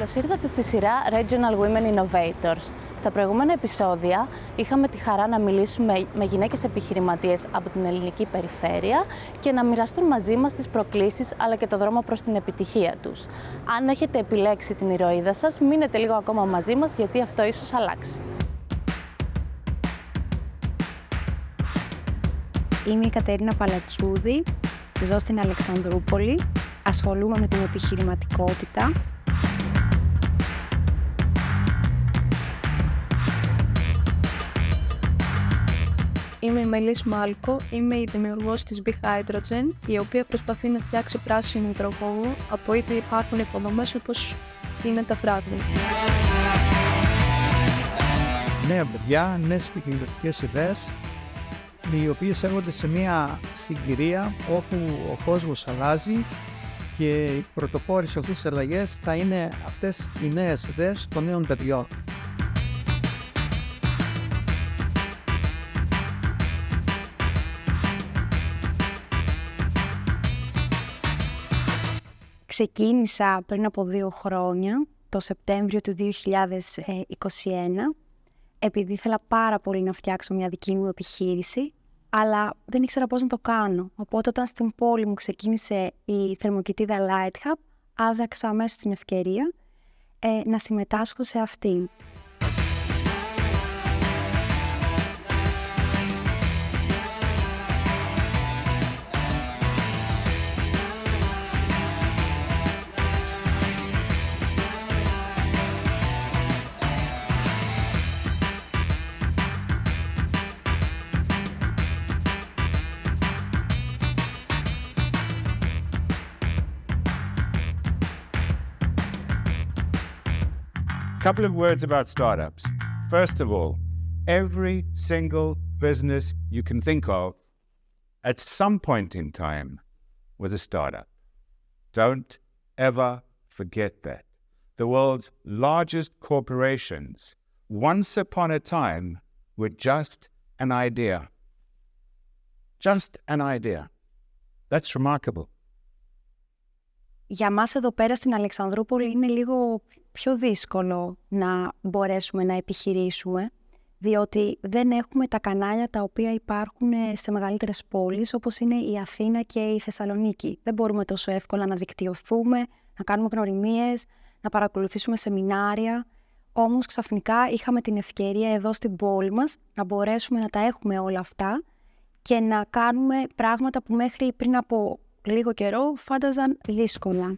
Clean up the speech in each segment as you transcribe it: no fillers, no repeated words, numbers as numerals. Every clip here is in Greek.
Καλώς ήρθατε στη σειρά Regional Women Innovators. Στα προηγούμενα επεισόδια είχαμε τη χαρά να μιλήσουμε με γυναίκες επιχειρηματίες από την ελληνική περιφέρεια και να μοιραστούν μαζί μας τις προκλήσεις αλλά και το δρόμο προς την επιτυχία τους. Αν έχετε επιλέξει την ηρωίδα σας, μείνετε λίγο ακόμα μαζί μας γιατί αυτό ίσως αλλάξει. Είμαι η Κατερίνα Παλατσούδη, ζω στην Αλεξανδρούπολη, ασχολούμαι με την επιχειρηματικότητα. Είμαι η Μελής Μάλκο, είμαι η δημιουργός της BeHydrogen, η οποία προσπαθεί να φτιάξει πράσινο υδρογόνο από ήδη υπάρχουν υποδομές όπως είναι τα φράγματα. Νέα παιδιά, νέες επιχειρηματικές ιδέες, οι οποίες έρχονται σε μια συγκυρία όπου ο κόσμος αλλάζει και οι πρωτοπόροι σε αυτές τις αλλαγές θα είναι αυτές οι νέες ιδέες των νέων παιδιών. Ξεκίνησα πριν από 2 χρόνια, το Σεπτέμβριο του 2021, επειδή ήθελα πάρα πολύ να φτιάξω μια δική μου επιχείρηση, αλλά δεν ήξερα πώς να το κάνω. Οπότε όταν στην πόλη μου ξεκίνησε η θερμοκοιτίδα Light Hub, άδραξα αμέσως την ευκαιρία να συμμετάσχω σε αυτήν. Couple of words about startups. First of all, every single business you can think of at some point in time was a startup. Don't ever forget that. The world's largest corporations, once upon a time, were just an idea. Just an idea. That's remarkable. Για μας εδώ πέρα στην Αλεξανδρούπολη είναι λίγο πιο δύσκολο να μπορέσουμε να επιχειρήσουμε, διότι δεν έχουμε τα κανάλια τα οποία υπάρχουν σε μεγαλύτερες πόλεις όπως είναι η Αθήνα και η Θεσσαλονίκη. Δεν μπορούμε τόσο εύκολα να δικτυωθούμε, να κάνουμε γνωριμίες, να παρακολουθήσουμε σεμινάρια. Όμως ξαφνικά είχαμε την ευκαιρία εδώ στην πόλη μας να μπορέσουμε να τα έχουμε όλα αυτά και να κάνουμε πράγματα που μέχρι πριν από λίγο καιρό φάνταζαν δύσκολα.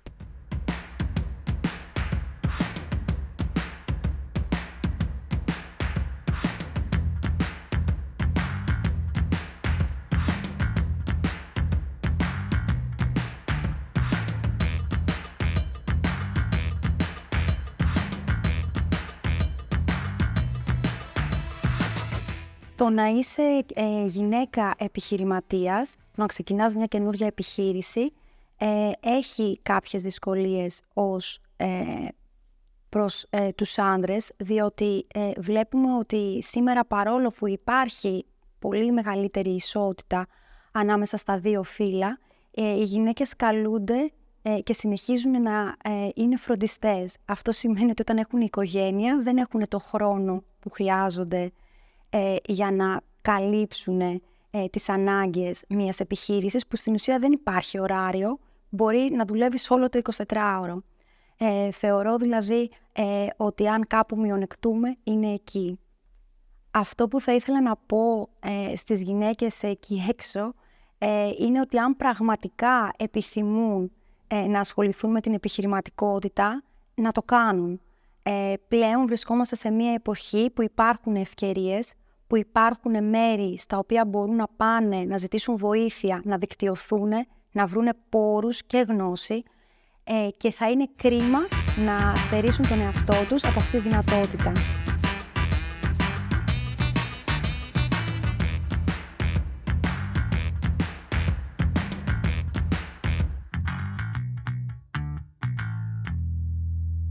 Το να είσαι γυναίκα επιχειρηματίας, να ξεκινάς μια καινούργια επιχείρηση, έχει κάποιες δυσκολίες ως προς τους άνδρες, διότι βλέπουμε ότι σήμερα παρόλο που υπάρχει πολύ μεγαλύτερη ισότητα ανάμεσα στα δύο φύλλα, οι γυναίκες καλούνται και συνεχίζουν να είναι φροντιστές. Αυτό σημαίνει ότι όταν έχουν οικογένεια δεν έχουν το χρόνο που χρειάζονται για να καλύψουν τις ανάγκες μιας επιχείρησης, που στην ουσία δεν υπάρχει ωράριο, μπορεί να δουλεύεις όλο το 24ωρο. Θεωρώ δηλαδή ότι αν κάπου μειονεκτούμε είναι εκεί. Αυτό που θα ήθελα να πω στις γυναίκες εκεί έξω είναι ότι αν πραγματικά επιθυμούν να ασχοληθούν με την επιχειρηματικότητα, να το κάνουν. Πλέον βρισκόμαστε σε μια εποχή που υπάρχουν ευκαιρίες, που υπάρχουν μέρη στα οποία μπορούν να πάνε, να ζητήσουν βοήθεια, να δικτυωθούν, να βρούνε πόρους και γνώση και θα είναι κρίμα να στερήσουν τον εαυτό τους από αυτή τη δυνατότητα.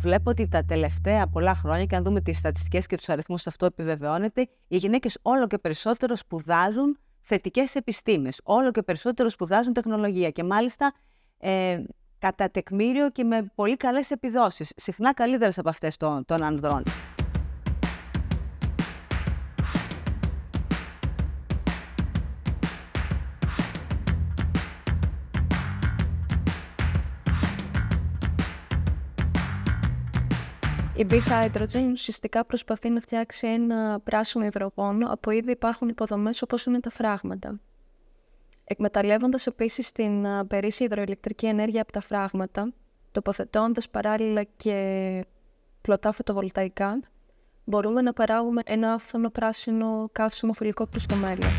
Βλέπω ότι τα τελευταία πολλά χρόνια, και αν δούμε τις στατιστικές και τους αριθμούς, αυτό επιβεβαιώνεται, οι γυναίκες όλο και περισσότερο σπουδάζουν θετικές επιστήμες, όλο και περισσότερο σπουδάζουν τεχνολογία και μάλιστα κατά τεκμήριο και με πολύ καλές επιδόσεις, συχνά καλύτερες από αυτές των ανδρών. Η Be Hydrogen ουσιαστικά προσπαθεί να φτιάξει ένα πράσινο υδρογόνο από ήδη υπάρχουν υποδομές όπως είναι τα φράγματα. Εκμεταλλεύοντας επίσης την περίσσια υδροηλεκτρική ενέργεια από τα φράγματα, τοποθετώντας παράλληλα και πλωτά φωτοβολταϊκά, μπορούμε να παράγουμε ένα άφθονο πράσινο καύσιμο φιλικό προς το μέλλον.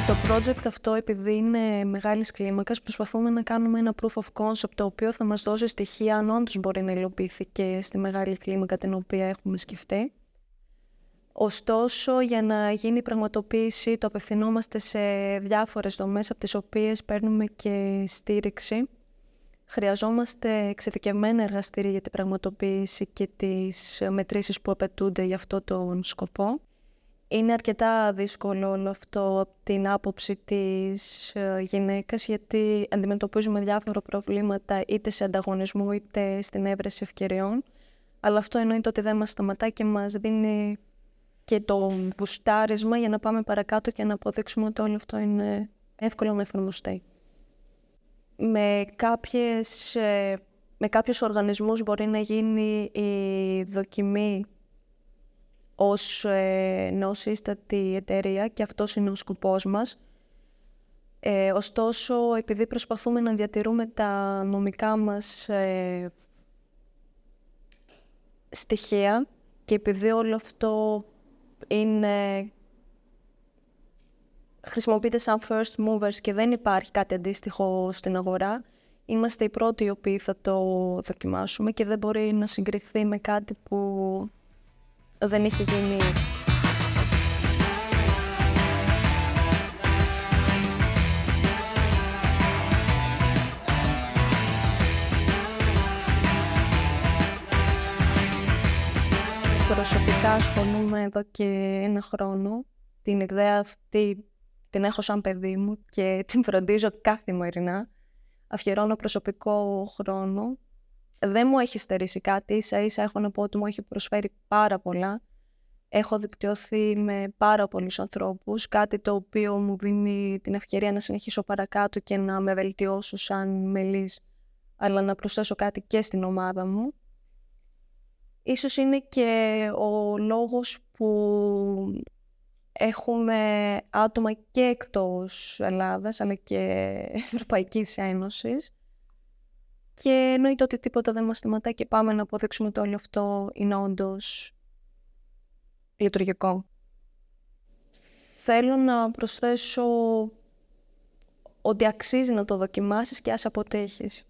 Το project αυτό, επειδή είναι μεγάλης κλίμακας, προσπαθούμε να κάνουμε ένα proof of concept, το οποίο θα μας δώσει στοιχεία αν όντως μπορεί να υλοποιηθεί και στη μεγάλη κλίμακα την οποία έχουμε σκεφτεί. Ωστόσο, για να γίνει η πραγματοποίηση, το απευθυνόμαστε σε διάφορες δομές, από τις οποίες παίρνουμε και στήριξη. Χρειαζόμαστε εξειδικευμένα εργαστήρια για την πραγματοποίηση και τις μετρήσεις που απαιτούνται για αυτό τον σκοπό. Είναι αρκετά δύσκολο όλο αυτό από την άποψη της γυναίκας, γιατί αντιμετωπίζουμε διάφορα προβλήματα είτε σε ανταγωνισμό είτε στην έβρεση ευκαιριών. Αλλά αυτό εννοείται ότι δεν μας σταματάει και μας δίνει και το μπουστάρισμα για να πάμε παρακάτω και να αποδείξουμε ότι όλο αυτό είναι εύκολο να εφαρμοστεί. Με κάποιους οργανισμούς μπορεί να γίνει η δοκιμή ως νεοσύστατη εταιρεία και αυτός είναι ο σκοπός μας. Ωστόσο, επειδή προσπαθούμε να διατηρούμε τα νομικά μας στοιχεία και επειδή όλο αυτό χρησιμοποιείται σαν first movers και δεν υπάρχει κάτι αντίστοιχο στην αγορά, είμαστε οι πρώτοι οι οποίοι θα το δοκιμάσουμε και δεν μπορεί να συγκριθεί με κάτι που δεν έχει γίνει. Προσωπικά ασχολούμαι εδώ και ένα χρόνο. Την ιδέα αυτή την έχω σαν παιδί μου και την φροντίζω καθημερινά. Αφιερώνω προσωπικό χρόνο. Δεν μου έχει στερήσει κάτι, ίσα-ίσα έχω να πω ότι μου έχει προσφέρει πάρα πολλά. Έχω δικτυωθεί με πάρα πολλούς ανθρώπους, κάτι το οποίο μου δίνει την ευκαιρία να συνεχίσω παρακάτω και να με βελτιώσω σαν μελής, αλλά να προσθέσω κάτι και στην ομάδα μου. Ίσως είναι και ο λόγος που έχουμε άτομα και εκτός Ελλάδας, αλλά και Ευρωπαϊκής Ένωσης. Και εννοείται ότι τίποτα δεν μας σταματάει και πάμε να αποδείξουμε ότι όλο αυτό είναι όντως λειτουργικό. Θέλω να προσθέσω ότι αξίζει να το δοκιμάσεις και ας αποτύχεις.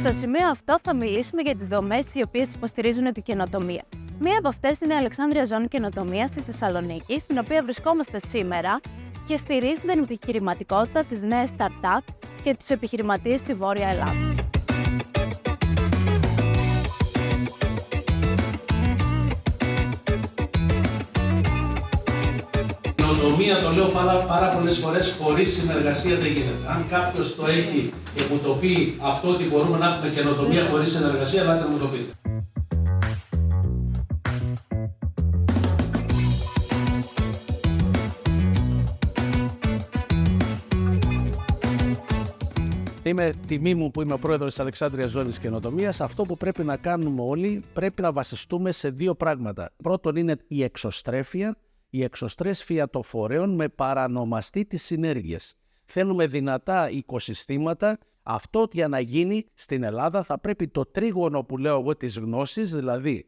Στο σημείο αυτό θα μιλήσουμε για τις δομές οι οποίες υποστηρίζουν την καινοτομία. Μία από αυτές είναι η Αλεξάνδρεια Ζώνη Καινοτομίας στη Θεσσαλονίκη, στην οποία βρισκόμαστε σήμερα και στηρίζει την επιχειρηματικότητα, τις νέες startups και τους επιχειρηματίες στη Βόρεια Ελλάδα. καινοτομία, το λέω πάρα πολλές φορές, χωρίς συνεργασία δεν γίνεται. Αν κάποιος το έχει και μου το πει αυτό ότι μπορούμε να έχουμε καινοτομία χωρίς συνεργασία, ελάτε να μου το πείτε. Είμαι τιμή μου που είμαι ο πρόεδρος της Αλεξάνδρειας Ζώνης Καινοτομίας. Αυτό που πρέπει να κάνουμε όλοι, πρέπει να βασιστούμε σε δύο πράγματα. Πρώτον είναι η εξωστρέφεια των φορέων με παρανομαστή τις συνέργειες. Θέλουμε δυνατά οικοσυστήματα. Αυτό για να γίνει στην Ελλάδα θα πρέπει το τρίγωνο που λέω εγώ της γνώσης, δηλαδή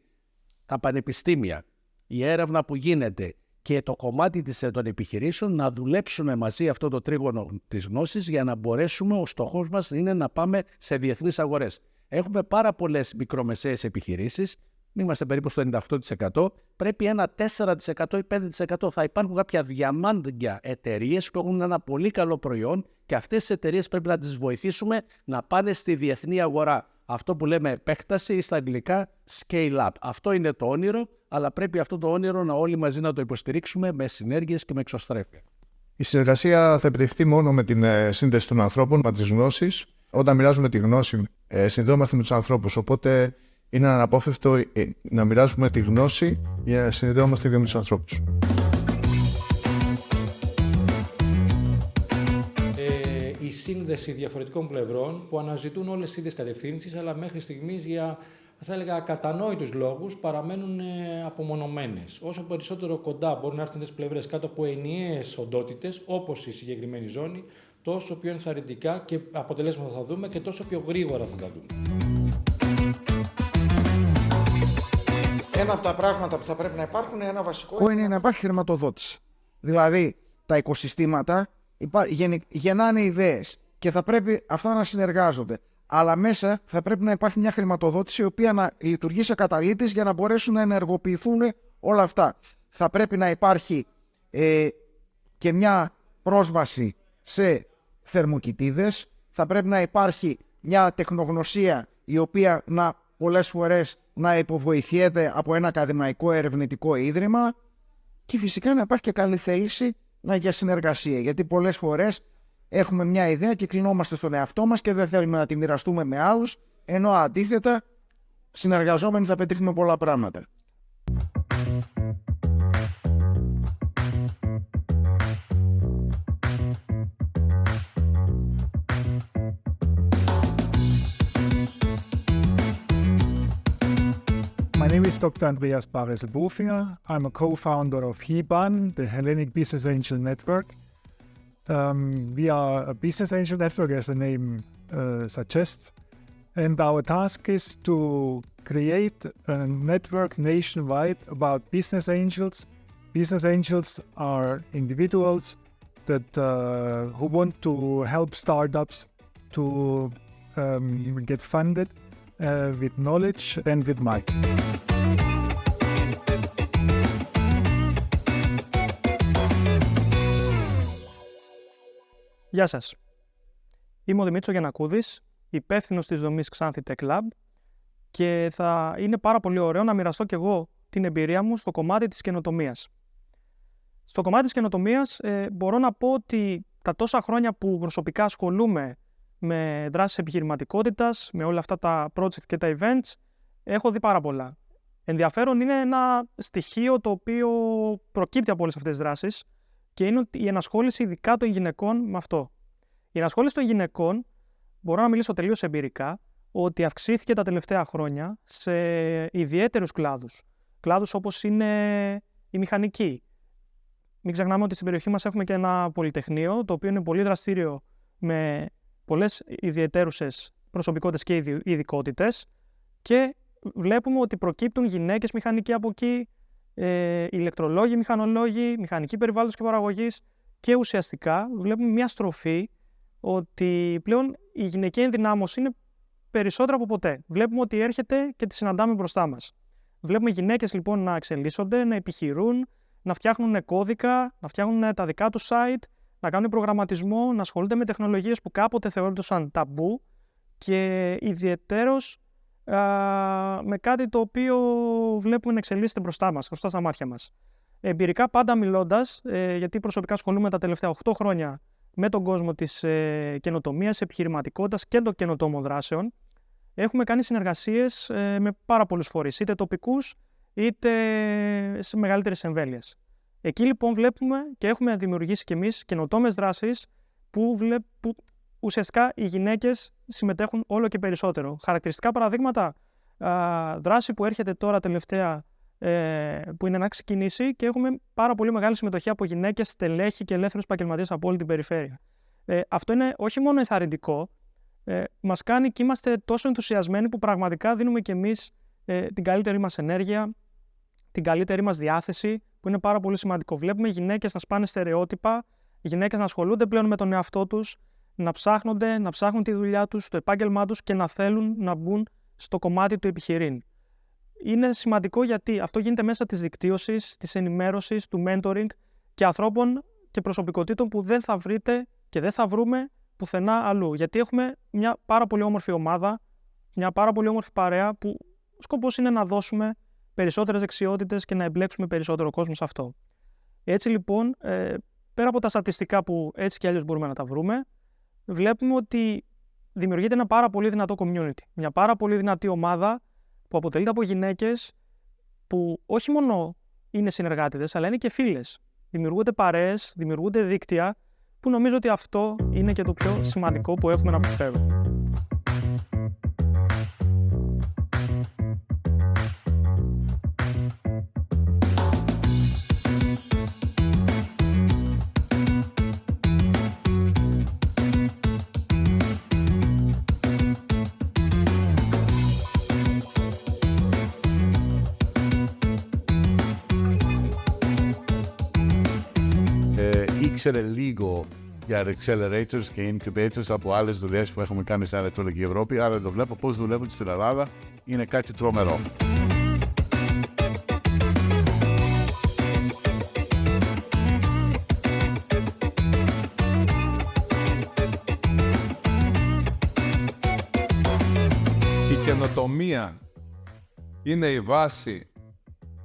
τα πανεπιστήμια, η έρευνα που γίνεται και το κομμάτι των επιχειρήσεων να δουλέψουν μαζί αυτό το τρίγωνο της γνώσης για να μπορέσουμε, ο στόχος μας είναι να πάμε σε διεθνείς αγορές. Έχουμε πάρα πολλές μικρομεσαίες επιχειρήσεις, είμαστε περίπου στο 98%, πρέπει ένα 4% ή 5% θα υπάρχουν κάποια διαμάντια εταιρείες που έχουν ένα πολύ καλό προϊόν και αυτές τις εταιρείες πρέπει να τις βοηθήσουμε να πάνε στη διεθνή αγορά. Αυτό που λέμε επέκταση ή στα αγγλικά scale up. Αυτό είναι το όνειρο, αλλά πρέπει αυτό το όνειρο να όλοι μαζί να το υποστηρίξουμε με συνέργειες και με εξωστρέφεια. Η συνεργασία θα επιτευχθεί μόνο με την σύνδεση των ανθρώπων, με τις γνώσεις. Όταν μοιράζουμε τη γνώση, συνδέομαστε με τους ανθρώπους. Οπότε είναι αναπόφευκτο να μοιράζουμε τη γνώση για να συνδέομαστε και με τους ανθρώπους. Η σύνδεση διαφορετικών πλευρών που αναζητούν όλες τις ίδιες κατευθύνσεις, αλλά μέχρι στιγμής για, θα έλεγα, ακατανόητους λόγους παραμένουν απομονωμένες. Όσο περισσότερο κοντά μπορούν να έρθουν τις πλευρές κάτω από ενιαίες οντότητες, όπως η συγκεκριμένη ζώνη, τόσο πιο ενθαρρυντικά και αποτελέσματα θα δούμε και τόσο πιο γρήγορα θα τα δούμε. Ένα από τα πράγματα που θα πρέπει να υπάρχουν, ένα βασικό, είναι να υπάρχει χρηματοδότηση. Δηλαδή, τα οικοσυστήματα γεννάνε ιδέες και θα πρέπει αυτά να συνεργάζονται. Αλλά μέσα θα πρέπει να υπάρχει μια χρηματοδότηση η οποία να λειτουργεί σε καταλύτης για να μπορέσουν να ενεργοποιηθούν όλα αυτά. Θα πρέπει να υπάρχει και μια πρόσβαση σε θερμοκοιτίδες. Θα πρέπει να υπάρχει μια τεχνογνωσία η οποία πολλές φορές να υποβοηθιέται από ένα ακαδημαϊκό ερευνητικό ίδρυμα και φυσικά να υπάρχει και καλή θέληση για συνεργασία. Γιατί πολλές φορές έχουμε μια ιδέα και κλεινόμαστε στον εαυτό μας και δεν θέλουμε να τη μοιραστούμε με άλλους, ενώ αντίθετα συνεργαζόμενοι θα πετύχουμε πολλά πράγματα. My name is Dr. Andreas Baresel-Bofinger. I'm a co-founder of HIBAN, the Hellenic Business Angel Network. We are a business angel network, as the name suggests, and our task is to create a network nationwide about business angels. Business angels are individuals that who want to help startups to get funded with knowledge and with money. Γεια σας. Είμαι ο Δημήτρης Γιαννακούδης, υπεύθυνος της δομής Xanthi Tech Lab και θα είναι πάρα πολύ ωραίο να μοιραστώ κι εγώ την εμπειρία μου στο κομμάτι της καινοτομίας. Στο κομμάτι της καινοτομίας μπορώ να πω ότι τα τόσα χρόνια που προσωπικά ασχολούμαι με δράσεις επιχειρηματικότητας, με όλα αυτά τα project και τα events, έχω δει πάρα πολλά. Ενδιαφέρον είναι ένα στοιχείο το οποίο προκύπτει από όλες αυτές τις δράσεις και είναι η ενασχόληση ειδικά των γυναικών με αυτό. Η ενασχόληση των γυναικών, μπορώ να μιλήσω τελείως εμπειρικά, ότι αυξήθηκε τα τελευταία χρόνια σε ιδιαίτερους κλάδους. Κλάδους όπως είναι η μηχανική. Μην ξεχνάμε ότι στην περιοχή μας έχουμε και ένα πολυτεχνείο, το οποίο είναι πολύ δραστήριο με πολλές ιδιαιτέρουσες προσωπικότητες και ειδικότητες και βλέπουμε ότι προκύπτουν γυναίκες μηχανικοί από εκεί, ηλεκτρολόγοι, μηχανολόγοι, μηχανικοί περιβάλλοντος και παραγωγής και ουσιαστικά βλέπουμε μια στροφή ότι πλέον η γυναικεία ενδυνάμωση είναι περισσότερο από ποτέ. Βλέπουμε ότι έρχεται και τη συναντάμε μπροστά μας. Βλέπουμε γυναίκες λοιπόν να εξελίσσονται, να επιχειρούν, να φτιάχνουν κώδικα, να φτιάχνουν τα δικά τους site, να κάνουν προγραμματισμό, να ασχολούνται με τεχνολογίες που κάποτε θεωρούνταν ταμπού και ιδιαιτέρως με κάτι το οποίο βλέπουμε να εξελίσσεται μπροστά μας, μπροστά στα μάτια μας. Εμπειρικά πάντα μιλώντας, γιατί προσωπικά ασχολούμαι τα τελευταία 8 χρόνια με τον κόσμο της καινοτομίας, επιχειρηματικότητας και των καινοτόμων δράσεων, έχουμε κάνει συνεργασίες με πάρα πολλούς φορείς, είτε τοπικούς είτε σε μεγαλύτερες εμβέλειες. Εκεί λοιπόν βλέπουμε και έχουμε δημιουργήσει κι εμείς καινοτόμες δράσεις που ουσιαστικά οι γυναίκες συμμετέχουν όλο και περισσότερο. Χαρακτηριστικά παραδείγματα, δράση που έρχεται τώρα τελευταία, που είναι να ξεκινήσει και έχουμε πάρα πολύ μεγάλη συμμετοχή από γυναίκες, στελέχη και ελεύθερους επαγγελματίες από όλη την περιφέρεια. Αυτό είναι όχι μόνο ενθαρρυντικό, μας κάνει και είμαστε τόσο ενθουσιασμένοι που πραγματικά δίνουμε κι εμείς την καλύτερη μας ενέργεια, την καλύτερη μας διάθεση, που είναι πάρα πολύ σημαντικό. Βλέπουμε γυναίκες να σπάνε στερεότυπα, γυναίκες να ασχολούνται πλέον με τον εαυτό τους, να ψάχνουν τη δουλειά τους, το επάγγελμά τους και να θέλουν να μπουν στο κομμάτι του επιχειρήν. Είναι σημαντικό γιατί αυτό γίνεται μέσα της δικτύωσης, της ενημέρωσης, του mentoring και ανθρώπων και προσωπικότητων που δεν θα βρείτε και δεν θα βρούμε πουθενά αλλού. Γιατί έχουμε μια πάρα πολύ όμορφη ομάδα, μια πάρα πολύ όμορφη παρέα που ο σκοπός είναι να δώσουμε περισσότερες δεξιότητες και να εμπλέξουμε περισσότερο κόσμο σε αυτό. Έτσι λοιπόν, πέρα από τα στατιστικά που έτσι κι αλλιώς μπορούμε να τα βρούμε, βλέπουμε ότι δημιουργείται ένα πάρα πολύ δυνατό community. Μια πάρα πολύ δυνατή ομάδα που αποτελείται από γυναίκες που όχι μόνο είναι συνεργάτηδες, αλλά είναι και φίλες. Δημιουργούνται παρέες, δημιουργούνται δίκτυα, που νομίζω ότι αυτό είναι και το πιο σημαντικό που έχουμε να προσφέρουμε. Ήξερε λίγο για accelerators και incubators από άλλες δουλειές που έχουμε κάνει στην Ανατολική Ευρώπη, άρα το βλέπω πώς δουλεύουν στην Ελλάδα, είναι κάτι τρομερό. Η καινοτομία είναι η βάση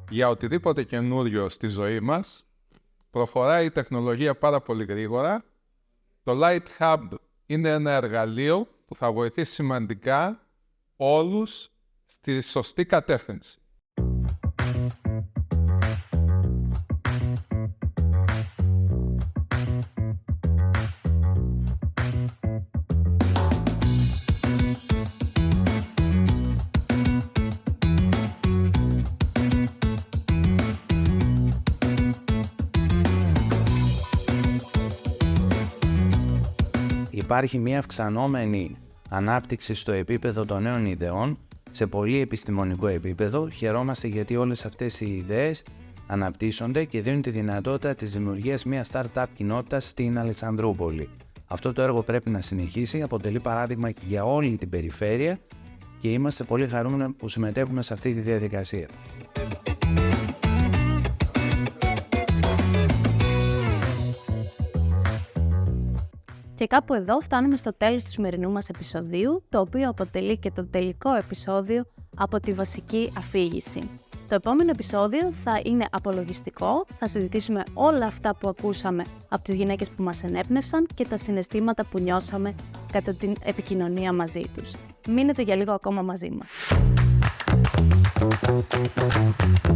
για οτιδήποτε καινούριο στη ζωή μας. Προχωράει η τεχνολογία πάρα πολύ γρήγορα. Το Light Hub είναι ένα εργαλείο που θα βοηθήσει σημαντικά όλους στη σωστή κατεύθυνση. Υπάρχει μια αυξανόμενη ανάπτυξη στο επίπεδο των νέων ιδεών, σε πολύ επιστημονικό επίπεδο. Χαιρόμαστε γιατί όλες αυτές οι ιδέες αναπτύσσονται και δίνουν τη δυνατότητα της δημιουργίας μιας startup κοινότητας στην Αλεξανδρούπολη. Αυτό το έργο πρέπει να συνεχίσει, αποτελεί παράδειγμα και για όλη την περιφέρεια και είμαστε πολύ χαρούμενοι που συμμετέχουμε σε αυτή τη διαδικασία. Και κάπου εδώ φτάνουμε στο τέλος του σημερινού μας επεισοδίου, το οποίο αποτελεί και το τελικό επεισόδιο από τη βασική αφήγηση. Το επόμενο επεισόδιο θα είναι απολογιστικό, θα συζητήσουμε όλα αυτά που ακούσαμε από τις γυναίκες που μας ενέπνευσαν και τα συναισθήματα που νιώσαμε κατά την επικοινωνία μαζί τους. Μείνετε για λίγο ακόμα μαζί μας. We'll be right back.